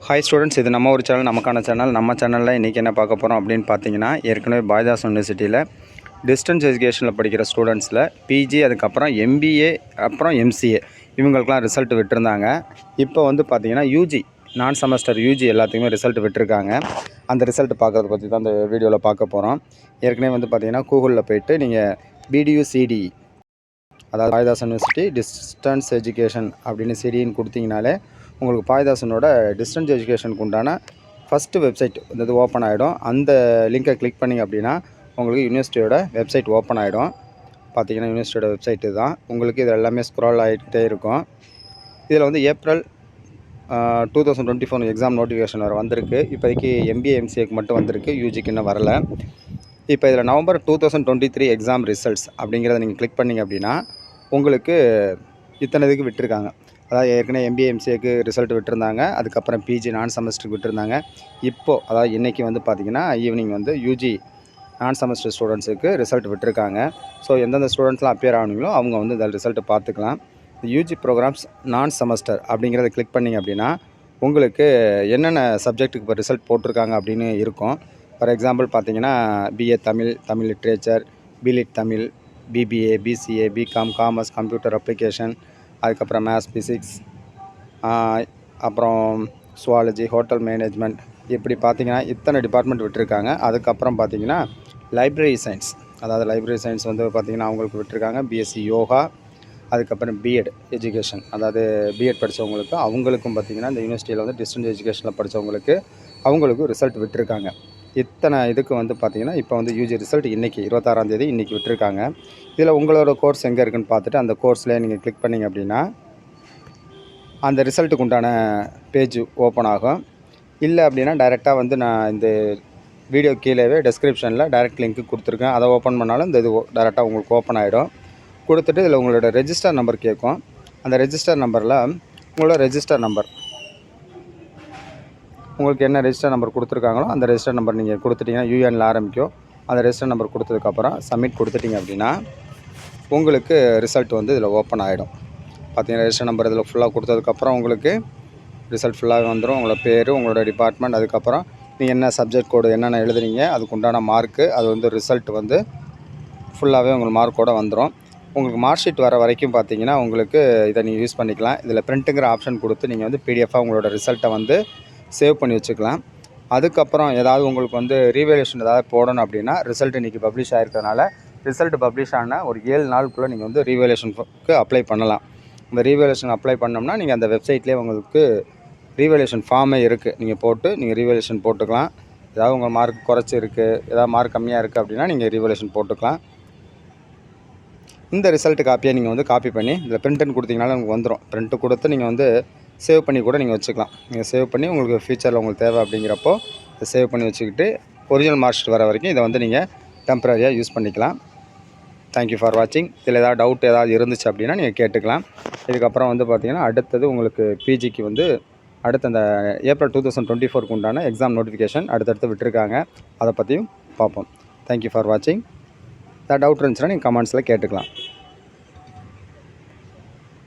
Hi students, இது நம்ம ஒரு சேனல், நமக்கான சேனல். நம்ம சேனலில் இன்றைக்கி என்ன பார்க்க போகிறோம் அப்படின்னு பார்த்தீங்கன்னா, ஏற்கனவே பாரதிதாசன் யூனிவர்சிட்டியில் டிஸ்டன்ஸ் எஜுகேஷனில் படிக்கிற ஸ்டூடெண்ட்ஸில் பிஜி, அதுக்கப்புறம் எம்பிஏ, அப்புறம் எம்சிஏ இவங்களுக்கெலாம் ரிசல்ட் விட்டுருந்தாங்க. இப்போ வந்து பார்த்திங்கன்னா யூஜி, நான் செமஸ்டர் யூஜி எல்லாத்துக்குமே ரிசல்ட் விட்டுருக்காங்க. அந்த ரிசல்ட் பார்க்குறத பற்றி தான் இந்த வீடியோவில் பார்க்க போகிறோம். ஏற்கனவே வந்து பார்த்திங்கன்னா கூகுளில் போய்ட்டு நீங்கள் பிடியூசிடி, அதாவது பாரதிதாசன் யூனிவர்சிட்டி டிஸ்டன்ஸ் எஜுகேஷன் அப்படின்னு சிடின்னு கொடுத்தீங்கனாலே உங்களுக்கு பாரதிதாசனோட டிஸ்டன்ஸ் எஜுகேஷனுக்கு உண்டான ஃபஸ்ட்டு வெப்சைட் இது ஓப்பன் ஆகிடும். அந்த லிங்கை கிளிக் பண்ணிங்க அப்படின்னா உங்களுக்கு யூனிவர்சிட்டியோட வெப்சைட் ஓப்பன் ஆகிடும். பார்த்தீங்கன்னா யூனிவர்சிட்டியோட வெப்சைட்டு தான் உங்களுக்கு இது எல்லாமே ஸ்க்ரால் ஆகிட்டே இருக்கும். இதில் வந்து ஏப்ரல் 2024 எக்ஸாம் நோட்டிஃபிகேஷன் வர வந்திருக்கு. இப்போதைக்கு எம்பிஏ எம்சிஏக்கு மட்டும் வந்திருக்கு, யூஜிக்கு இன்னும் வரலை. இப்போ இதில் நவம்பர் 2023 எக்ஸாம் ரிசல்ட்ஸ் அப்படிங்கிறத நீங்கள் கிளிக் பண்ணிங்க அப்படின்னா உங்களுக்கு இத்தனை இதுக்கு விட்டுருக்காங்க. அதாவது ஏற்கனவே எம்பிஏ எம்சிஏக்கு ரிசல்ட் விட்டுருந்தாங்க, அதுக்கப்புறம் பிஜி நான் செமஸ்டருக்கு விட்டுருந்தாங்க. இப்போது அதாவது இன்றைக்கி வந்து பார்த்திங்கன்னா ஈவினிங் வந்து யூஜி நான் செமஸ்டர் ஸ்டூடெண்ட்ஸுக்கு ரிசல்ட் விட்டுருக்காங்க. ஸோ எந்தெந்த ஸ்டூடெண்ட்ஸ்லாம் அப்பியர் ஆகணுங்களோ அவங்க வந்து இந்த ரிசல்ட்டு பார்த்துக்கலாம். யூஜி ப்ரோக்ராம்ஸ் நான் செமஸ்டர் அப்படிங்கிறத கிளிக் பண்ணிங்க அப்படின்னா உங்களுக்கு என்னென்ன சப்ஜெக்ட்டுக்கு இப்போ ரிசல்ட் போட்டிருக்காங்க அப்படின்னு இருக்கும். ஃபார் எக்ஸாம்பிள் பார்த்தீங்கன்னா BA Tamil, Tamil literature, BLit Tamil, BBA, BCA, BCom, commerce, computer application, அதுக்கப்புறம் மேத்ஸ், ஃபிசிக்ஸ், அப்புறம் சுவாலஜி, ஹோட்டல் மேனேஜ்மெண்ட், இப்படி பார்த்திங்கன்னா இத்தனை டிபார்ட்மெண்ட் விட்டுருக்காங்க. அதுக்கப்புறம் பார்த்திங்கன்னா லைப்ரரி சயின்ஸ், அதாவது லைப்ரரி சயின்ஸ் வந்து பார்த்திங்கன்னா அவங்களுக்கு விட்டுருக்காங்க. பிஎஸ்சி யோகா, அதுக்கப்புறம் பிஎட் எஜுகேஷன், அதாவது பிஎட் படித்தவங்களுக்கு அவங்களுக்கும் பார்த்திங்கன்னா இந்த யூனிவர்சிட்டியில் வந்து டிஸ்டன்ஸ் எஜுகேஷனில் படித்தவங்களுக்கு அவங்களுக்கும் ரிசல்ட் விட்டுருக்காங்க. இத்தனை இதுக்கு வந்து பார்த்திங்கன்னா இப்போ வந்து யூஜி ரிசல்ட் இன்றைக்கி 26ஆம் தேதி இன்றைக்கி விட்டுருக்காங்க. இதில் உங்களோட கோர்ஸ் எங்கே இருக்குதுன்னு பார்த்துட்டு அந்த கோர்ஸில் நீங்கள் கிளிக் பண்ணிங்க அப்படின்னா அந்த ரிசல்ட்டுக்கு உண்டான பேஜ் ஓப்பன் ஆகும். இல்லை அப்படின்னா டைரெக்டாக வந்து நான் இந்த வீடியோ கீழேவே டெஸ்கிரிப்ஷனில் டைரெக்ட் லிங்க்கு கொடுத்துருக்கேன். அதை ஓப்பன் பண்ணாலும் இந்த இது டைரெக்டாக உங்களுக்கு ஓப்பன் ஆகிடும். கொடுத்துட்டு இதில் உங்களோட ரெஜிஸ்டர் நம்பர் கேட்கும். அந்த ரெஜிஸ்டர் நம்பரில் உங்களோட ரெஜிஸ்டர் நம்பர், உங்களுக்கு என்ன ரெஜிஸ்டர் நம்பர் கொடுத்துருக்காங்களோ அந்த ரெஜிஸ்டர் நம்பர் நீங்கள் கொடுத்துட்டிங்கன்னா யூஎனில் ஆரம்பிக்கும். அந்த ரெஜிஸ்டர் நம்பர் கொடுத்ததுக்கப்புறம் சப்மிட் கொடுத்துட்டிங்க அப்படின்னா உங்களுக்கு ரிசல்ட் வந்து இதில் ஓப்பன் ஆகிடும். பார்த்தீங்கன்னா ரெஜிஸ்டர் நம்பர் இதில் ஃபுல்லாக கொடுத்ததுக்கப்புறம் உங்களுக்கு ரிசல்ட் ஃபுல்லாக வந்துடும். உங்களோட பேர், உங்களோட டிபார்ட்மெண்ட், அதுக்கப்புறம் நீங்கள் என்ன சப்ஜெக்ட் கோடு என்னென்ன எழுதுனீங்க, அதுக்கு உண்டான மார்க்கு, அது வந்து ரிசல்ட் வந்து ஃபுல்லாகவே உங்களுக்கு மார்க்கோடு வந்துடும். உங்களுக்கு மார்க் ஷீட் வர வரைக்கும் பார்த்தீங்கன்னா உங்களுக்கு இதை நீங்கள் யூஸ் பண்ணிக்கலாம். இதில் பிரிண்ட்டுங்கிற ஆப்ஷன் கொடுத்து நீங்கள் வந்து பிடிஎஃபாக உங்களோட ரிசல்ட்டை வந்து சேவ் பண்ணி வச்சுக்கலாம். அதுக்கப்புறம் ஏதாவது உங்களுக்கு வந்து ரீவேல்யூஷன் ஏதாவது போடணும் அப்படின்னா ரிசல்ட் இன்றைக்கி பப்ளிஷ் ஆகிருக்கிறதுனால ரிசல்ட் பப்ளிஷ் ஆன ஒரு 7 நாளுக்குள்ளே நீங்கள் வந்து ரீவேல்யூஷனுக்கு அப்ளை பண்ணலாம். இந்த ரீவேல்யூஷன் அப்ளை பண்ணோம்னா நீங்கள் அந்த வெப்சைட்லேயே உங்களுக்கு ரீவேல்யூஷன் ஃபார்மே இருக்குது. நீங்கள் போட்டு நீங்கள் ரீவேல்யூஷன் போட்டுக்கலாம். ஏதாவது உங்கள் மார்க் குறைச்சி இருக்குது, ஏதாவது மார்க் கம்மியாக இருக்குது அப்படின்னா நீங்கள் ரீவேல்யூஷன் போட்டுக்கலாம். இந்த ரிசல்ட்டு காப்பியை நீங்கள் வந்து காப்பி பண்ணி இதில் பிரிண்ட்டுன்னு கொடுத்தீங்கனாலும் உங்களுக்கு வந்துடும். பிரிண்ட்டு கொடுத்து நீங்கள் வந்து சேவ் பண்ணி கூட நீங்கள் வச்சுக்கலாம். நீங்கள் சேவ் பண்ணி உங்களுக்கு ஃபியூச்சரில் உங்களுக்கு தேவை அப்படிங்கிறப்போ இதை சேவ் பண்ணி வச்சுக்கிட்டு ஒரிஜினல் மார்க் ஷீட் வர வரைக்கும் இதை வந்து நீங்கள் டெம்பரரியாக யூஸ் பண்ணிக்கலாம். தேங்க்யூ ஃபார் வாட்சிங். இதில் ஏதாவது டவுட் ஏதாவது இருந்துச்சு அப்படின்னா நீங்கள் கேட்டுக்கலாம். இதுக்கப்புறம் வந்து பார்த்திங்கன்னா அடுத்தது உங்களுக்கு பிஜிக்கு வந்து அடுத்த அந்த ஏப்ரல் 2024க்கு உண்டான எக்ஸாம் நோட்டிஃபிகேஷன் அடுத்தடுத்து விட்டுருக்காங்க. அதை பற்றியும் பார்ப்போம். தேங்க்யூ ஃபார் வாட்சிங். ஏதாவது டவுட் இருந்துச்சுன்னா நீங்கள் கமெண்ட்ஸில் கேட்டுக்கலாம்.